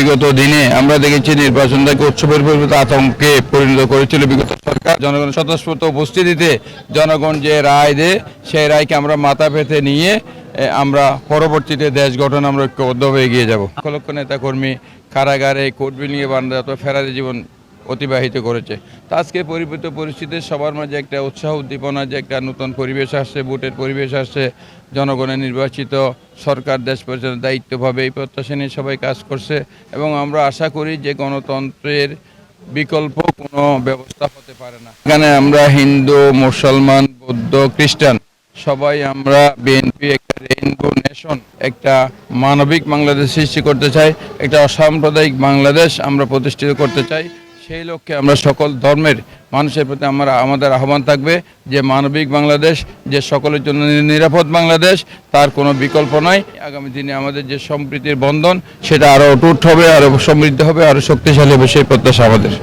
বিগত দিনে আমরা দেখেছি নির্বাচনটাকে উৎসবের পরিবর্তে আতঙ্কে পরিণত করেছিল বিগত সরকার। জনগণের স্বতঃস্ফূর্ত উপস্থিতিতে জনগণ যে রায় দেয় সেই রায়কে আমরা মাথা পেতে নিয়ে আমরা পরবর্তীতে দেশ গঠন আমরা ঐক্যবদ্ধভাবে এগিয়ে যাব। লক্ষ লক্ষ নেতাকর্মী কারাগারে কোর্ট বিল্ডিংয়ে বান্ধা ফেরারি জীবন অতিবাহিত করেছে। তা আজকে পরিবর্তিত পরিস্থিতিতে সবার মাঝে একটা উৎসাহ উদ্দীপনা, যে একটা নতুন পরিবেশ আসছে, ভোটের পরিবেশ আসছে, জনগণের নির্বাচিত সরকার দেশ পরিচালনার দায়িত্বভাবে এই প্রত্যাশা নিয়ে সবাই কাজ করছে এবং আমরা আশা করি যে গণতন্ত্রের বিকল্প কোনো ব্যবস্থা হতে পারে না। এখানে আমরা হিন্দু, মুসলমান, বৌদ্ধ, খ্রিস্টান সবাই আমরা বিএনপি একটা রেইনবো নেশন, একটা মানবিক বাংলাদেশ সৃষ্টি করতে চাই, একটা অসাম্প্রদায়িক বাংলাদেশ আমরা প্রতিষ্ঠিত করতে চাই। সেই লক্ষ্যে আমরা সকল ধর্মের মানুষের প্রতি আমাদের আহ্বান থাকবে যে মানবিক বাংলাদেশ, যে সকলের জন্য নিরাপদ বাংলাদেশ, তার কোনো বিকল্প নাই। আগামী দিনে আমাদের যে সম্প্রীতির বন্ধন সেটা আরও অটুট হবে, আরও সমৃদ্ধ হবে, আরও শক্তিশালী হবে, সেই প্রত্যাশা আমাদের।